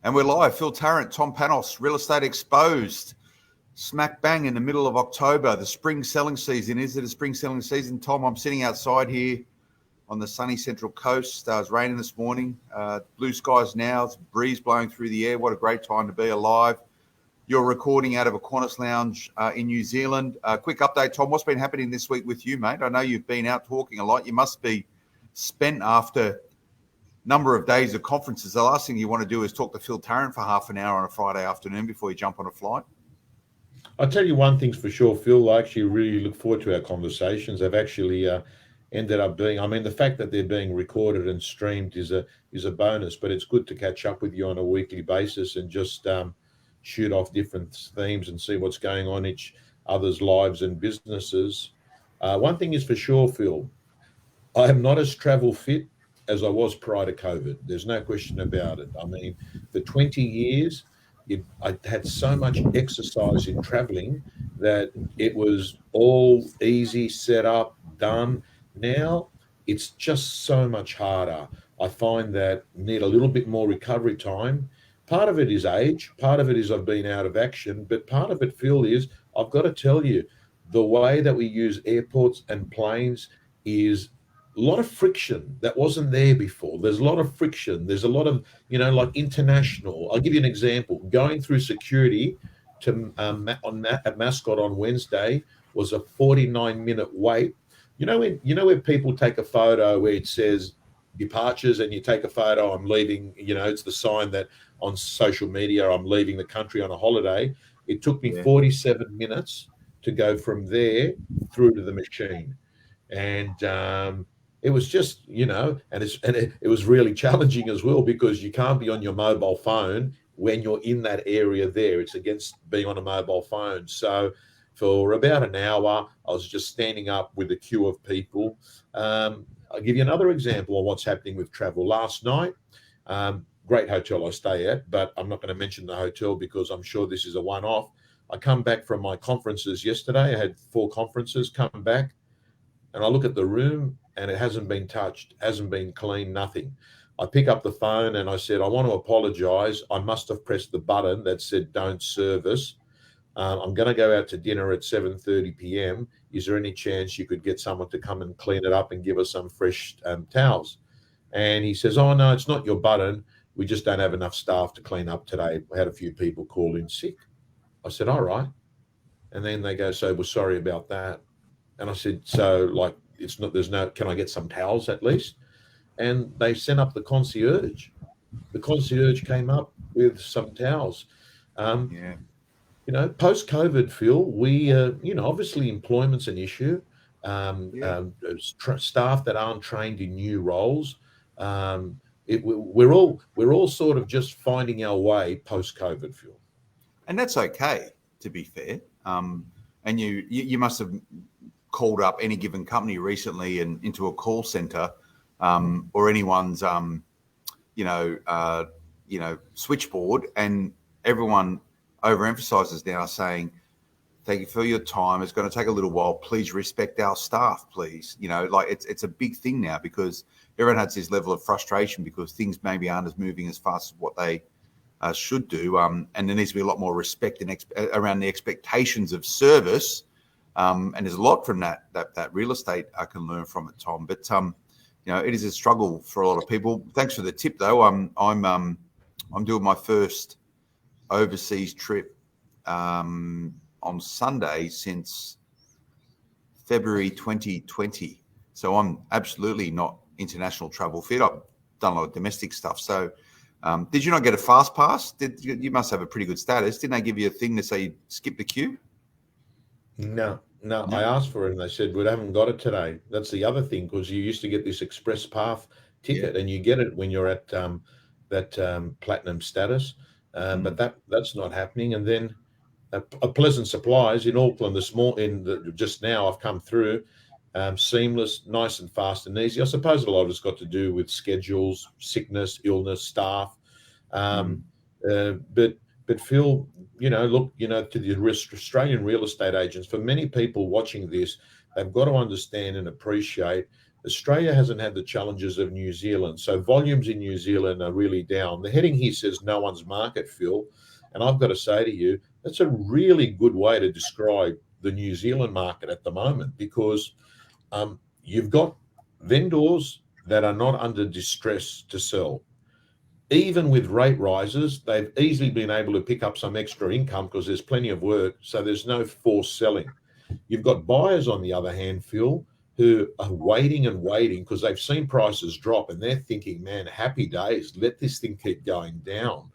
And we're live. Phil Tarrant, Tom Panos, Real Estate Exposed. Smack bang in the middle of October. The spring selling season. Is it a spring selling season? Tom, I'm sitting outside here on the sunny Central Coast. It was raining this morning. Blue skies now. It's a breeze blowing through the air. What a great time to be alive. You're recording out of a Qantas lounge in New Zealand. Quick update, Tom. What's been happening this week with you, mate? I know you've been out talking a lot. You must be spent after number of days of conferences. The last thing you want to do is talk to Phil Tarrant for half an hour on a Friday afternoon before you jump on a flight. I'll tell you one thing's for sure, Phil. I actually really look forward to our conversations. They've actually ended up being, the fact that they're being recorded and streamed is a bonus, but it's good to catch up with you on a weekly basis and just shoot off different themes and see what's going on in each other's lives and businesses. One thing is for sure, Phil, I am not as travel fit as I was prior to COVID. There's no question about it. For 20 years, I had so much exercise in traveling that it was all easy, set up, done. Now, it's just so much harder. I find that I need a little bit more recovery time. Part of it is age. Part of it is I've been out of action. But part of it, Phil, is I've got to tell you, the way that we use airports and planes is a lot of friction that wasn't there before. There's a lot of friction. There's a lot of, like international. I'll give you an example. Going through security at Mascot on Wednesday was a 49-minute wait. Where people take a photo where it says departures and you take a photo, I'm leaving, it's the sign that on social media, I'm leaving the country on a holiday. It took me 47 minutes to go from there through to the machine. And it was just, it was really challenging as well because you can't be on your mobile phone when you're in that area there. It's against being on a mobile phone. So for about an hour, I was just standing up with a queue of people. I'll give you another example of what's happening with travel. Last night, great hotel I stay at, but I'm not going to mention the hotel because I'm sure this is a one-off. I come back from my conferences yesterday. I had 4 conferences, come back, and I look at the room and it hasn't been touched, hasn't been cleaned, nothing. I pick up the phone and I said, I want to apologize. I must have pressed the button that said don't service. I'm going to go out to dinner at 7:30 p.m. Is there any chance you could get someone to come and clean it up and give us some fresh towels? And he says, oh, no, it's not your button. We just don't have enough staff to clean up today. We had a few people call in sick. I said, all right. And then they go, so we're sorry about that. And I said, so can I get some towels at least? And they sent up the concierge. The concierge came up with some towels. Post-COVID, Phil, we, obviously employment's an issue. Staff that aren't trained in new roles. We're all sort of just finding our way post-COVID, Phil. And that's okay, to be fair. And you must have called up any given company recently and into a call center, or anyone's, switchboard, and everyone overemphasizes now saying, thank you for your time. It's going to take a little while. Please respect our staff, please. It's a big thing now because everyone has this level of frustration because things maybe aren't as moving as fast as what they should do. And there needs to be a lot more respect around the expectations of service. And there's a lot from that real estate I can learn from it, Tom. But it is a struggle for a lot of people. Thanks for the tip, though. I'm doing my first overseas trip on Sunday since February 2020. So I'm absolutely not international travel fit. I've done a lot of domestic stuff. So did you not get a fast pass? You must have a pretty good status. Didn't they give you a thing to say skip the queue? No. I asked for it and they said, we haven't got it today. That's the other thing, because you used to get this express path ticket and you get it when you're at that platinum status. But that's not happening. And then a Pleasant Supplies in Auckland just now I've come through, seamless, nice and fast and easy. I suppose a lot of it's got to do with schedules, sickness, illness, staff. But Phil, to the Australian real estate agents, for many people watching this, they've got to understand and appreciate Australia hasn't had the challenges of New Zealand. So volumes in New Zealand are really down. The heading here says no one's market, Phil. And I've got to say to you, that's a really good way to describe the New Zealand market at the moment, because you've got vendors that are not under distress to sell. Even with rate rises, they've easily been able to pick up some extra income because there's plenty of work. So there's no forced selling. You've got buyers, on the other hand, Phil, who are waiting and waiting because they've seen prices drop and they're thinking, man, happy days, let this thing keep going down.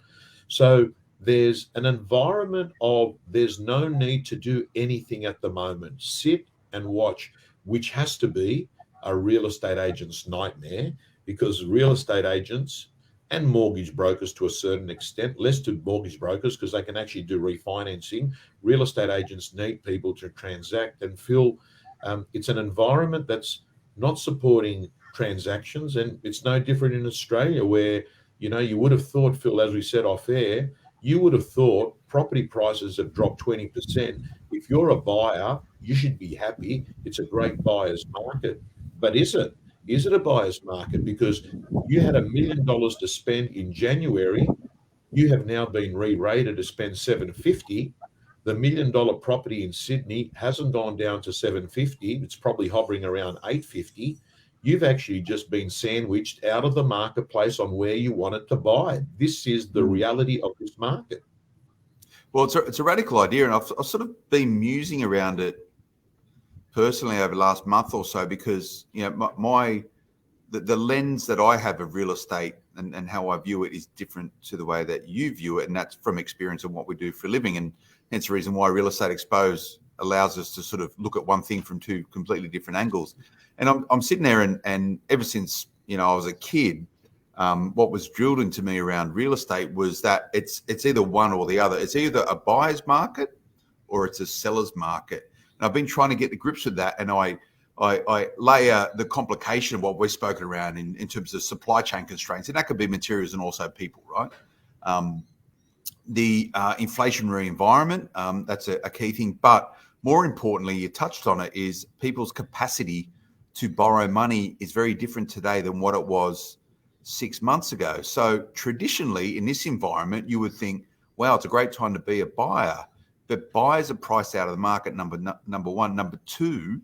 So there's an environment of there's no need to do anything at the moment. Sit and watch, which has to be a real estate agent's nightmare, because real estate agents and mortgage brokers to a certain extent, less to mortgage brokers because they can actually do refinancing. Real estate agents need people to transact and feel it's an environment that's not supporting transactions. And it's no different in Australia where, you would have thought, Phil, as we said off air, you would have thought property prices have dropped 20%. If you're a buyer, you should be happy. It's a great buyer's market. But is it? Is it a buyer's market? Because you had $1 million to spend in January. You have now been re-rated to spend $750. The $1 million property in Sydney hasn't gone down to $750. It's probably hovering around $850. You've actually just been sandwiched out of the marketplace on where you wanted to buy. This is the reality of this market. Well, it's a radical idea, and I've sort of been musing around it personally over the last month or so, because the lens that I have of real estate and how I view it is different to the way that you view it, and that's from experience and what we do for a living, and hence the reason why Real Estate Exposed allows us to sort of look at one thing from two completely different angles. And I'm sitting there, and ever since I was a kid, what was drilled into me around real estate was that it's either one or the other. It's either a buyer's market or it's a seller's market. And I've been trying to get to grips with that, and I layer the complication of what we've spoken around in terms of supply chain constraints, and that could be materials and also people, right? The inflationary environment, that's a key thing. But more importantly, you touched on it, is people's capacity to borrow money is very different today than what it was 6 months ago. So traditionally in this environment, you would think, wow, it's a great time to be a buyer. But buyers are priced out of the market, number one. Number two,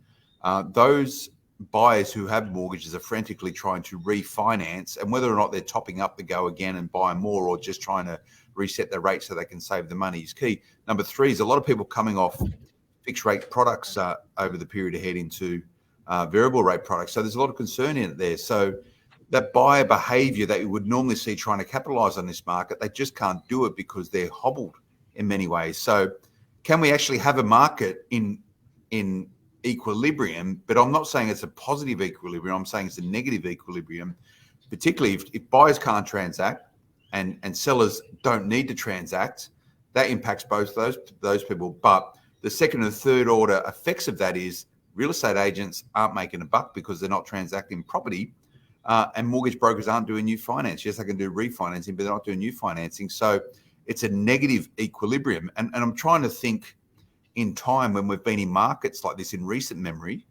those buyers who have mortgages are frantically trying to refinance, and whether or not they're topping up to go again and buy more or just trying to reset their rate so they can save the money is key. Number three is a lot of people coming off fixed rate products over the period ahead into variable rate products. So there's a lot of concern in it there. So that buyer behavior that you would normally see trying to capitalize on this market, they just can't do it because they're hobbled in many ways. So can we actually have a market in equilibrium? But I'm not saying it's a positive equilibrium. I'm saying it's a negative equilibrium, particularly if buyers can't transact and sellers don't need to transact. That impacts both those people. But the second and third order effects of that is real estate agents aren't making a buck because they're not transacting property, and mortgage brokers aren't doing new finance. Yes, they can do refinancing, but they're not doing new financing. So it's a negative equilibrium. And I'm trying to think in time when we've been in markets like this in recent memory,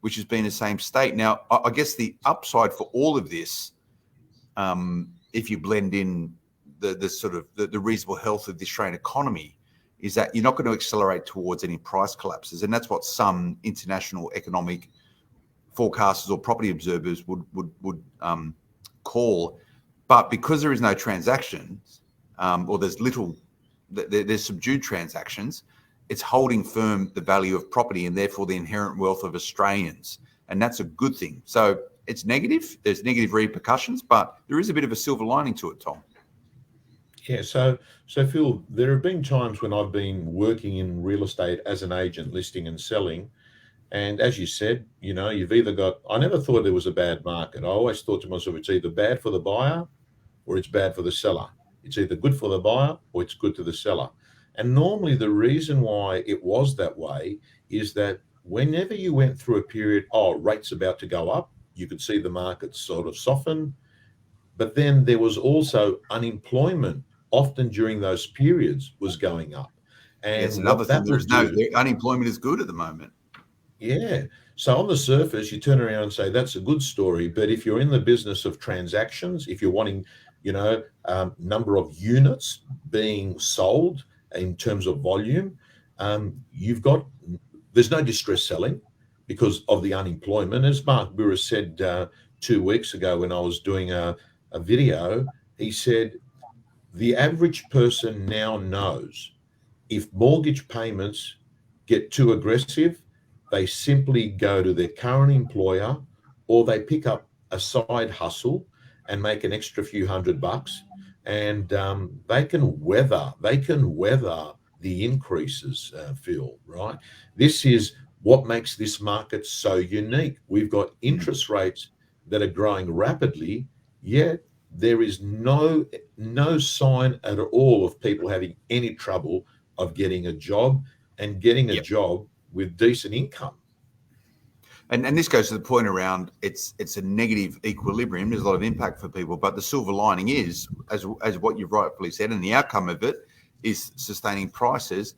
which has been the same state. Now, I guess the upside for all of this, if you blend in the sort of the reasonable health of the Australian economy, is that you're not going to accelerate towards any price collapses. And that's what some international economic forecasters or property observers would call. But because there is no transactions, or there's subdued transactions, it's holding firm the value of property and therefore the inherent wealth of Australians. And that's a good thing. So it's negative. There's negative repercussions, but there is a bit of a silver lining to it, Tom. Yeah, so Phil, there have been times when I've been working in real estate as an agent, listing and selling. And as you said, you've either got, I never thought there was a bad market. I always thought to myself, it's either bad for the buyer or it's bad for the seller. It's either good for the buyer or it's good to the seller. And normally the reason why it was that way is that whenever you went through a period, rates about to go up, you could see the market sort of soften. But then there was also unemployment often during those periods was going up. And it's another thing. That would Unemployment is good at the moment. Yeah. So on the surface, you turn around and say, that's a good story. But if you're in the business of transactions, if you're wanting, number of units being sold in terms of volume, there's no distress selling because of the unemployment. As Mark Burris said 2 weeks ago when I was doing a video, he said, the average person now knows if mortgage payments get too aggressive, they simply go to their current employer or they pick up a side hustle and make an extra few $100, and they can weather the increases, Phil, right? This is what makes this market so unique. We've got interest rates that are growing rapidly, yet there is no sign at all of people having any trouble of getting a job and getting a Yep. job with decent income. And this goes to the point around it's a negative equilibrium. There's a lot of impact for people, but the silver lining is, as what you've rightfully said, and the outcome of it is sustaining prices,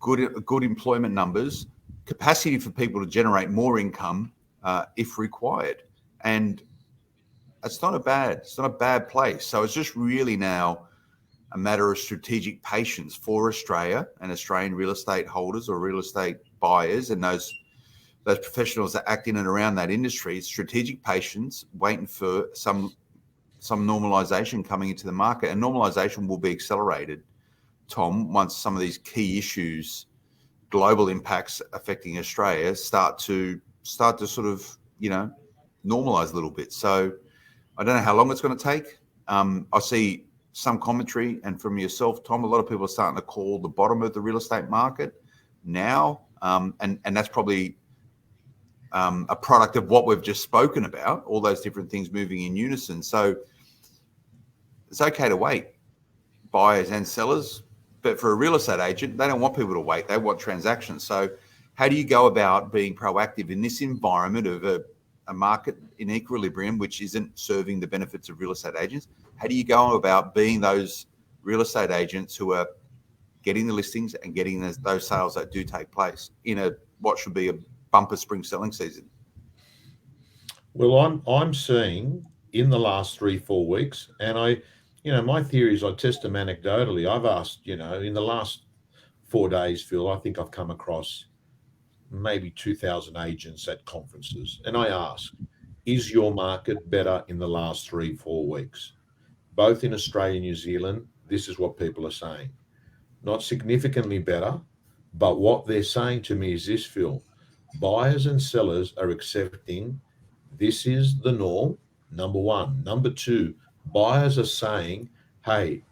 good employment numbers, capacity for people to generate more income if required, and it's not a bad place. So it's just really now a matter of strategic patience for Australia and Australian real estate holders or real estate buyers and those professionals that act in and around that industry. Strategic patience, waiting for some normalization coming into the market, and normalization will be accelerated, Tom, once some of these key issues, global impacts affecting Australia, start to sort of normalize a little bit. So I don't know how long it's going to take. I see some commentary, and from yourself, Tom, a lot of people are starting to call the bottom of the real estate market now, and that's probably a product of what we've just spoken about, all those different things moving in unison. So it's okay to wait, buyers and sellers, but for a real estate agent, they don't want people to wait. They want transactions. So how do you go about being proactive in this environment of a market in equilibrium, which isn't serving the benefits of real estate agents? How do you go about being those real estate agents who are getting the listings and getting those sales that do take place in what should be a bumper spring selling season? Well, I'm seeing in the last 3-4 weeks, and my theory is I test them anecdotally. I've asked, in the last 4 days, Phil, I think I've come across maybe 2,000 agents at conferences, and I ask, is your market better in the last 3-4 weeks? Both in Australia and New Zealand, this is what people are saying. Not significantly better, but what they're saying to me is this, Phil. Buyers and sellers are accepting this is the norm, number one. Number two, buyers are saying, hey,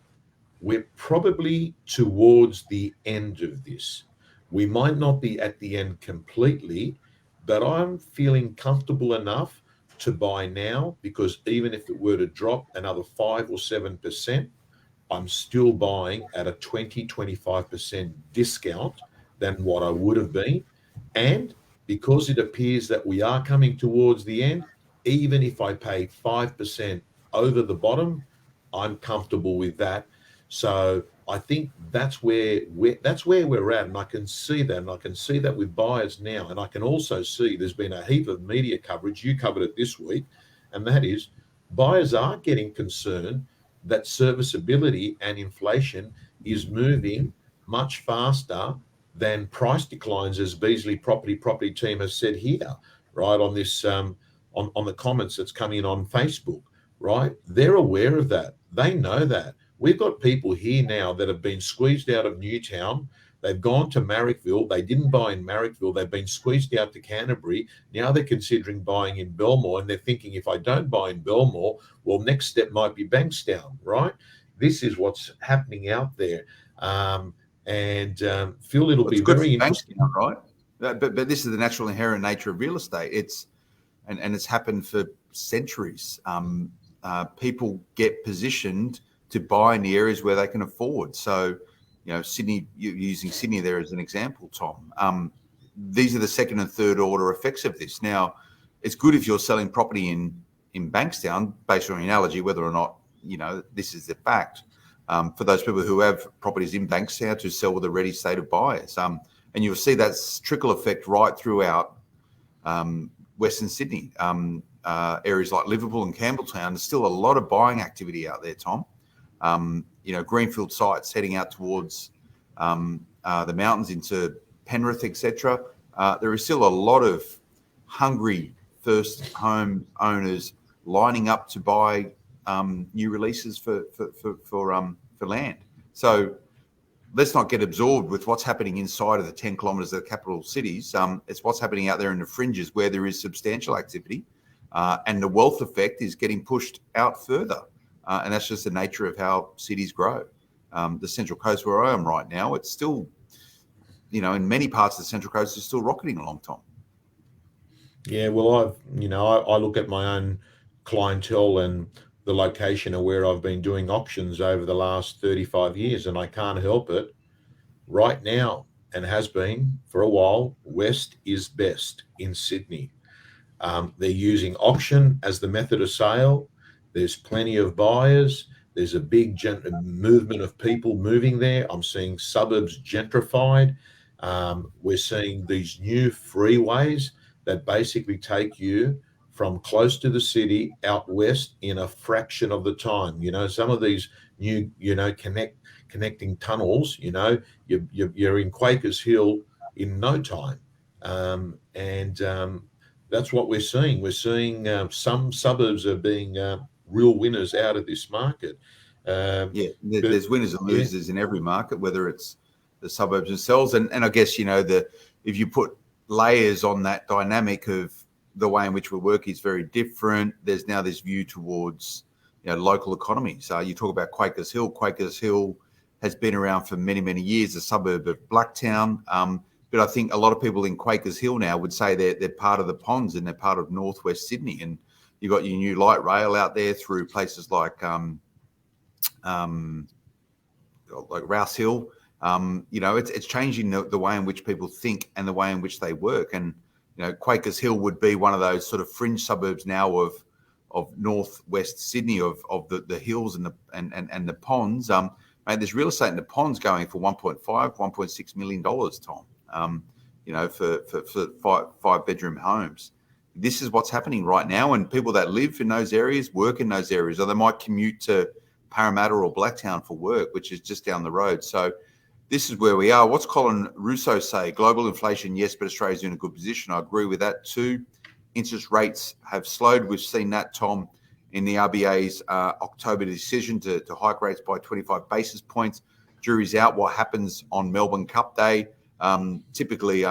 we're probably towards the end of this. We might not be at the end completely, but I'm feeling comfortable enough to buy now, because even if it were to drop another 5 or 7%, I'm still buying at a 20-25% discount than what I would have been. And because it appears that we are coming towards the end, even if I pay 5% over the bottom, I'm comfortable with that. So I think that's where we're at, and I can see that, and I can see that with buyers now, and I can also see there's been a heap of media coverage. You covered it this week, and that is buyers are getting concerned that serviceability and inflation is moving much faster than price declines, as Beasley property team has said here, right, on this on the comments that's coming in on Facebook, right? They're aware of that. They know that. We've got people here now that have been squeezed out of Newtown. They've gone to Marrickville. They didn't buy in Marrickville. They've been squeezed out to Canterbury. Now they're considering buying in Belmore, and they're thinking, if I don't buy in Belmore, well, next step might be Bankstown, right? This is what's happening out there. Phil, it'll be very interesting. Bankstown, right? But this is the natural inherent nature of real estate. It's happened for centuries. People get positioned to buy in the areas where they can afford. So, Sydney, you're using Sydney there as an example, Tom. These are the second and third order effects of this. Now, it's good if you're selling property in Bankstown, based on your analogy, whether or not, this is the fact. For those people who have properties in Bankstown to sell with a ready state of buyers. And you'll see that trickle effect right throughout Western Sydney, areas like Liverpool and Campbelltown. There's still a lot of buying activity out there, Tom. Greenfield sites heading out towards the mountains into Penrith, etc. There is still a lot of hungry first home owners lining up to buy new releases for land. So let's not get absorbed with what's happening inside of the 10 kilometres of the capital cities. It's what's happening out there in the fringes where there is substantial activity, and the wealth effect is getting pushed out further. And that's just the nature of how cities grow. The Central Coast where I am right now, it's still, in many parts of the Central Coast, it's still rocketing along, Tom. Yeah, well, I look at my own clientele and the location of where I've been doing auctions over the last 35 years, and I can't help it. Right now, and has been for a while, West is best in Sydney. They're using auction as the method of sale. There's plenty of buyers. There's a big movement of people moving there. I'm seeing suburbs gentrified. We're seeing these new freeways that basically take you from close to the city out west in a fraction of the time. Some of these new, connecting tunnels, you're in Quakers Hill in no time. That's what we're seeing. We're seeing some suburbs are being real winners out of this market. There's winners and losers in every market, whether it's the suburbs themselves. And I guess, if you put layers on that dynamic of the way in which we work is very different. There's now this view towards, local economies. You talk about Quakers Hill. Quakers Hill has been around for many, many years, a suburb of Blacktown. But I think a lot of people in Quakers Hill now would say they're part of the Ponds and they're part of northwest Sydney. And you've got your new light rail out there through places like Rouse Hill. It's changing the way in which people think and the way in which they work. And Quakers Hill would be one of those sort of fringe suburbs now of northwest Sydney, of the hills and the ponds. Mate, there's real estate in the ponds going for $1.6 million, Tom. For 5-bedroom homes. This is what's happening right now, and people that live in those areas work in those areas, or they might commute to Parramatta or Blacktown for work, which is just down the road. So this is where we are. What's Colin Russo say? Global inflation, yes, but Australia's in a good position. I agree with that too. Interest rates have slowed. We've seen that, Tom, in the RBA's October decision to hike rates by 25 basis points. Jury's out what happens on Melbourne Cup Day. Typically,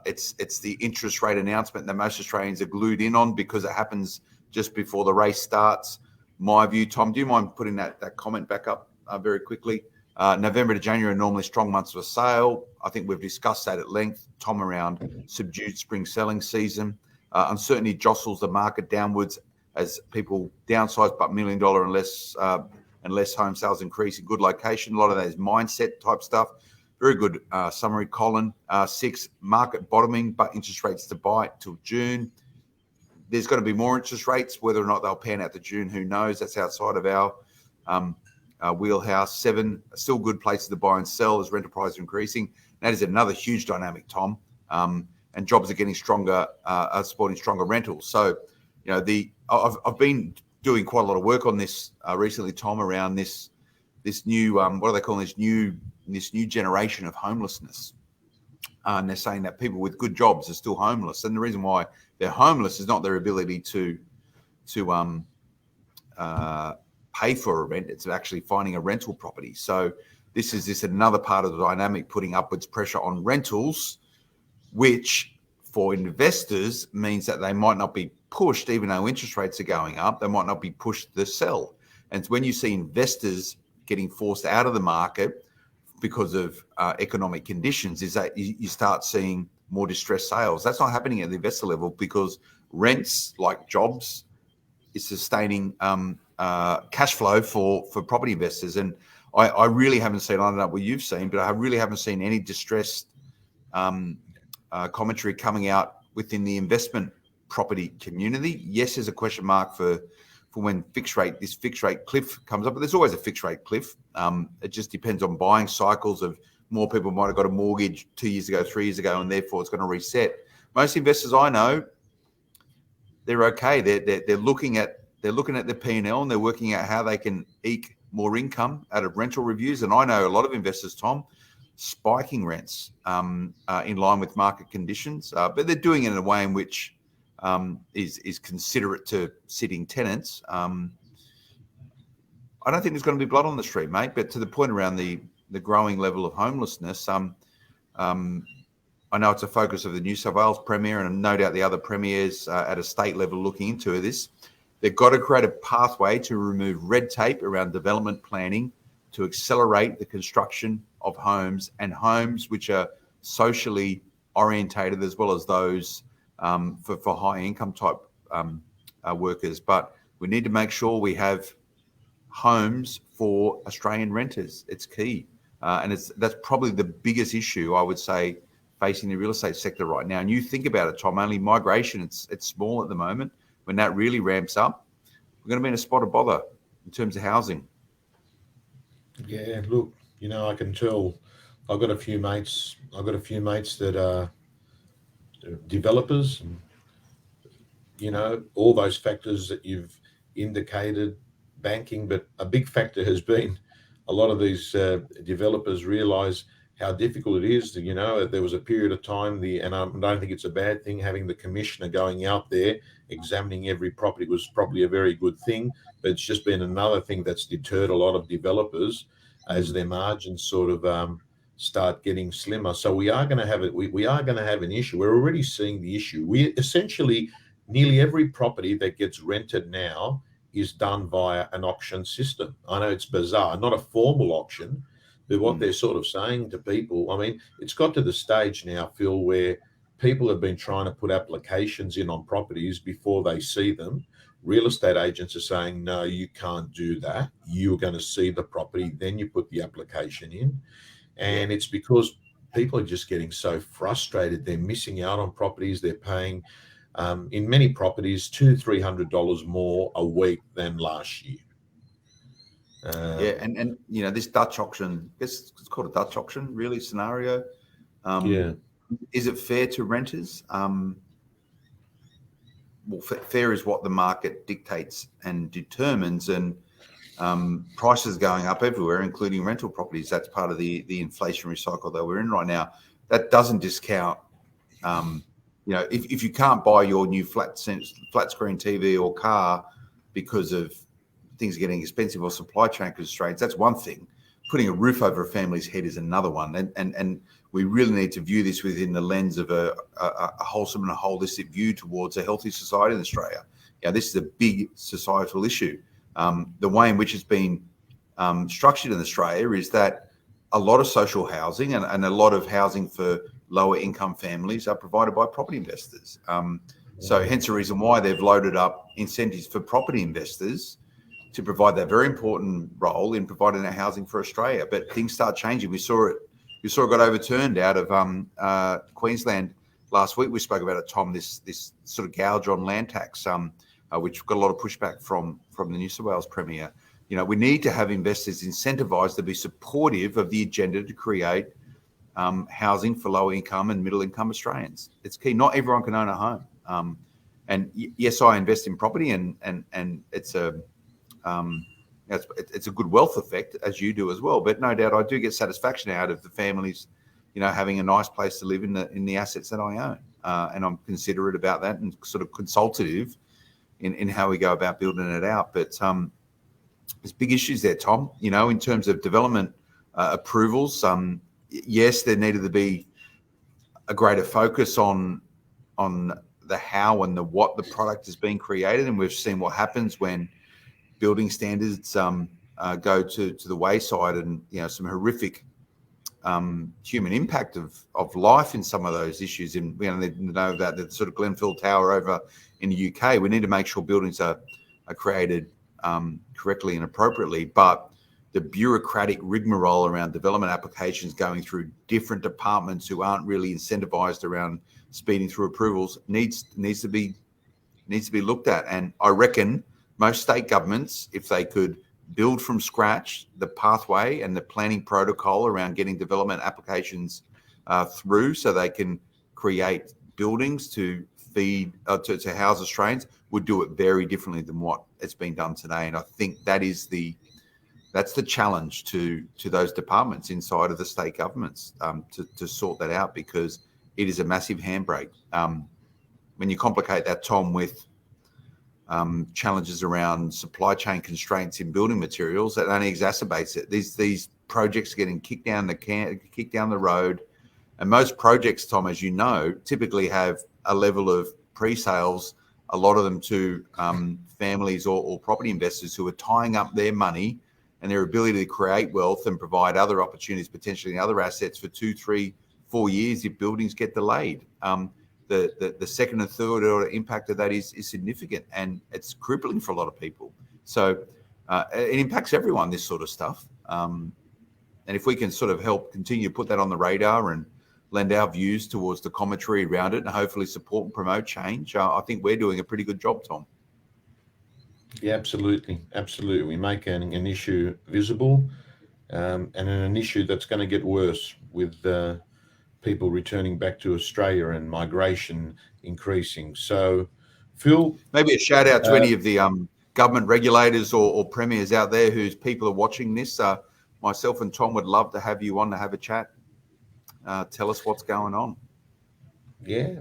it's the interest rate announcement that most Australians are glued in on because it happens just before the race starts. My view, Tom, do you mind putting that comment back up very quickly? November to January are normally strong months for sale. I think we've discussed that at length, Tom, around subdued spring selling season. Uncertainty jostles the market downwards as people downsize, but $1 million and less home sales increase in good location. A lot of that is mindset type stuff. Very good summary, Colin. 6, market bottoming, but interest rates to bite till June. There's going to be more interest rates. Whether or not they'll pan out to June, who knows? That's outside of our wheelhouse. 7, still good places to buy and sell as rental prices are increasing. That is another huge dynamic, Tom. And jobs are getting stronger, are supporting stronger rentals. So, I've been doing quite a lot of work on this recently, Tom, around this new what are they calling this new generation of homelessness. And they're saying that people with good jobs are still homeless. And the reason why they're homeless is not their ability to pay for a rent. It's actually finding a rental property. So this is another part of the dynamic putting upwards pressure on rentals, which for investors means that they might not be pushed, even though interest rates are going up, they might not be pushed to sell. And when you see investors getting forced out of the market because of economic conditions, is that you start seeing more distressed sales. That's not happening at the investor level because rents, like jobs, is sustaining cash flow for property investors. And I really haven't seen, I don't know what you've seen, but I really haven't seen any distressed commentary coming out within the investment property community. Yes, there's a question mark for when this fixed rate cliff comes up, but there's always a fixed rate cliff. It just depends on buying cycles of more people might have got a mortgage 2 years ago, 3 years ago, and therefore it's going to reset. most investors I know, they're okay. They're looking at the P&L, and they're working out how they can eke more income out of rental reviews. And I know a lot of investors, Tom, spiking rents in line with market conditions, but they're doing it in a way in which is considerate to sitting tenants. I don't think there's going to be blood on the street, mate. But to the point around the growing level of homelessness, I know it's a focus of the New South Wales Premier, and no doubt the other premiers at a state level looking into this. They've got to create a pathway to remove red tape around development planning to accelerate the construction of homes, and homes which are socially orientated, as well as those for high income type workers. But we need to make sure we have homes for Australian renters. It's key. And that's probably the biggest issue, I would say, facing the real estate sector right now. And you think about it, Tom, only migration, it's small at the moment. When that really ramps up, we're going to be in a spot of bother in terms of housing. Yeah, look, I can tell. I've got a few mates that are developers, and, all those factors that you've indicated, banking, but a big factor has been a lot of these developers realise how difficult it is. There was a period of time, and I don't think it's a bad thing, having the commissioner going out there examining every property was probably a very good thing, but it's just been another thing that's deterred a lot of developers as their margins sort of start getting slimmer. So we are going to have it. We are going to have an issue. We're already seeing the issue. We essentially, nearly every property that gets rented now is done via an auction system. I know it's bizarre, not a formal auction, but what they're sort of saying to people, I mean, it's got to the stage now, Phil, where people have been trying to put applications in on properties before they see them. Real estate agents are saying, no, you can't do that. You're going to see the property, then you put the application in. And it's because people are just getting so frustrated. They're missing out on properties. They're paying, in many properties, $200-300 more a week than last year. And this Dutch auction, I guess it's called a Dutch auction, really, scenario. Is it fair to renters? Well, fair is what the market dictates and determines, and prices going up everywhere, including rental properties. That's part of the inflationary cycle that we're in right now. That doesn't discount, if you can't buy your new flat screen TV or car because of things getting expensive or supply chain constraints, that's one thing. Putting a roof over a family's head is another one. And we really need to view this within the lens of a wholesome and a holistic view towards a healthy society in Australia. This is a big societal issue. The way in which it's been structured in Australia is that a lot of social housing and a lot of housing for lower income families are provided by property investors. So hence the reason why they've loaded up incentives for property investors to provide that very important role in providing that housing for Australia. But things start changing. We saw it got overturned out of Queensland last week. We spoke about it, Tom, this sort of gouge on land tax, which got a lot of pushback from the New South Wales Premier. We need to have investors incentivised to be supportive of the agenda to create housing for low income and middle income Australians. It's key. Not everyone can own a home. And yes, I invest in property, and it's a good wealth effect, as you do as well. But no doubt, I do get satisfaction out of the families, having a nice place to live in the assets that I own, and I'm considerate about that and sort of consultative in how we go about building it out. But there's big issues there, Tom. In terms of development approvals. Yes, there needed to be a greater focus on the how and the what the product is being created, and we've seen what happens when building standards go to the wayside, and some horrific human impact of life in some of those issues. And we know about the sort of Glenfell Tower over in the UK. We need to make sure buildings are created correctly and appropriately, but the bureaucratic rigmarole around development applications going through different departments who aren't really incentivized around speeding through approvals needs to be looked at. And I reckon most state governments, if they could build from scratch the pathway and the planning protocol around getting development applications through, so they can create buildings to feed to house Australians would do it very differently than what it's been done today. And I think that's the challenge to those departments inside of the state governments, to sort that out, because it is a massive handbrake. When you complicate that, Tom, with challenges around supply chain constraints in building materials, that only exacerbates it. These projects are getting kicked down the road, and most projects, Tom, as you know, typically have a level of pre-sales, a lot of them to families or property investors who are tying up their money and their ability to create wealth and provide other opportunities, potentially in other assets, for 2, 3, 4 years if buildings get delayed. The second and third order impact of that is significant, and it's crippling for a lot of people. So it impacts everyone, this sort of stuff. And if we can sort of help continue to put that on the radar and lend our views towards the commentary around it and hopefully support and promote change, I think we're doing a pretty good job, Tom. Yeah, absolutely. We make an issue visible, and an issue that's going to get worse with people returning back to Australia and migration increasing. So, Phil, maybe a shout out to any of the government regulators or premiers out there whose people are watching this. Myself and Tom would love to have you on to have a chat. Tell us what's going on. Yeah.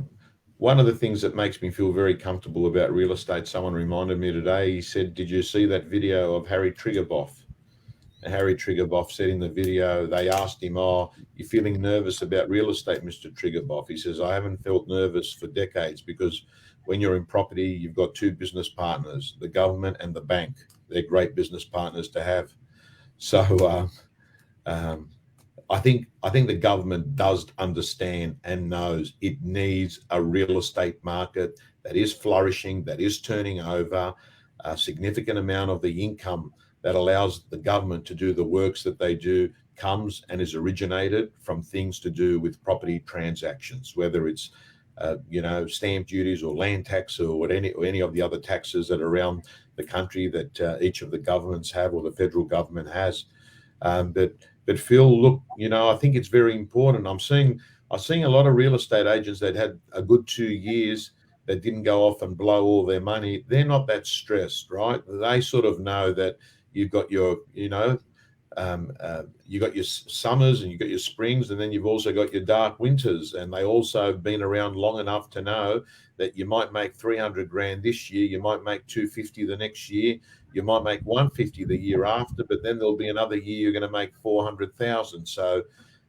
One of the things that makes me feel very comfortable about real estate, someone reminded me today, he said, did you see that video of Harry Triguboff? And Harry Triguboff said in the video, they asked him, oh, you're feeling nervous about real estate, Mr. Triguboff? He says, I haven't felt nervous for decades, because when you're in property, you've got two business partners, the government and the bank. They're great business partners to have. So I think the government does understand and knows it needs a real estate market that is flourishing, that is turning over a significant amount of the income that allows the government to do the works that they do comes and is originated from things to do with property transactions, whether it's stamp duties or land tax or any of the other taxes that are around the country that each of the governments have or the federal government has. But Phil, look, I think it's very important. I'm seeing a lot of real estate agents that had a good 2 years that didn't go off and blow all their money. They're not that stressed, right? They sort of know that you've got your, you got your summers and you've got your springs, and then you've also got your dark winters. And they also have been around long enough to know that you might make 300 grand this year, you might make 250 the next year, you might make 150 the year after, but then there'll be another year you're going to make 400,000. So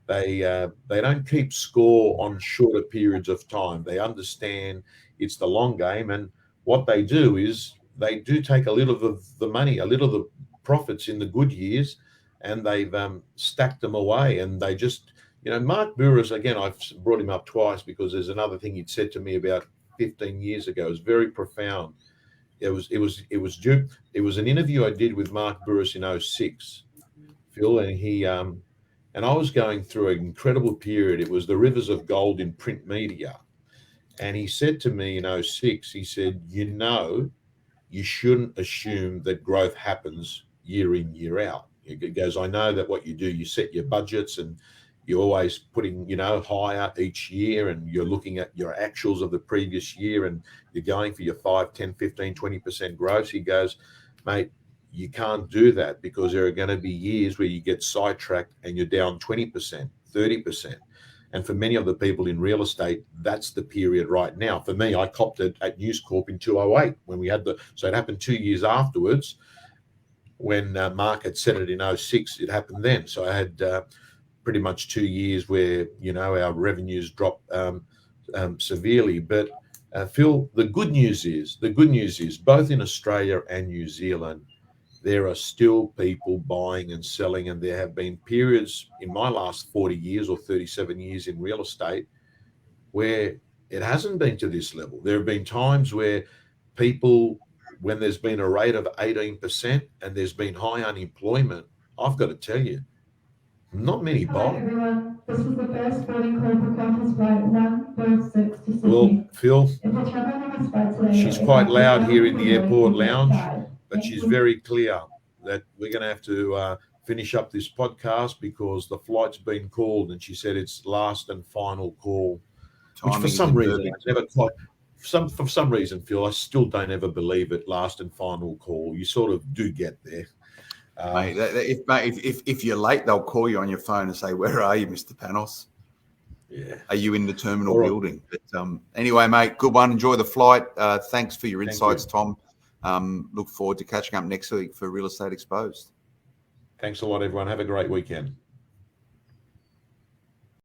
they don't keep score on shorter periods of time. They understand it's the long game, and what they do is they do take a little of the money, a little of the profits in the good years, and they've stacked them away. And they just, Mark Burris, again, I've brought him up twice because there's another thing he'd said to me about 15 years ago. It was very profound. It was an interview I did with Mark Burris in 2006, Phil, and he and I was going through an incredible period. It was the rivers of gold in print media. And he said to me in 2006, he said, you shouldn't assume that growth happens year in, year out. He goes, I know that what you do, you set your budgets and you're always putting, higher each year, and you're looking at your actuals of the previous year and you're going for your 5, 10, 15, 20% growth. He goes, mate, you can't do that, because there are going to be years where you get sidetracked and you're down 20%, 30%. And for many of the people in real estate, that's the period right now. For me, I copped it at News Corp in 2008 when we had so it happened 2 years afterwards when Mark had said it in 2006, it happened then. So I had pretty much 2 years where, our revenues dropped severely. But Phil, the good news is both in Australia and New Zealand, there are still people buying and selling, and there have been periods in my last 40 years or 37 years in real estate where it hasn't been to this level. There have been times where people, when there's been a rate of 18% and there's been high unemployment, I've got to tell you, not many buy. Hi everyone, this is the first boarding call for Qantas Flight 146 to Sydney. Well, Phil, if you're traveling on this flight today, she's quite loud here in the airport lounge, but she's very clear that we're going to have to finish up this podcast because the flight's been called, and she said it's last and final call. Which for some reason, I never quite. For some reason, Phil, I still don't ever believe it. Last and final call. You sort of do get there. Mate, if you're late, they'll call you on your phone and say, "Where are you, Mr. Panos? Yeah. Are you in the terminal building?" But anyway, mate, good one. Enjoy the flight. Thanks for your insights, Tom. Look forward to catching up next week for Real Estate Exposed. Thanks a lot, everyone. Have a great weekend.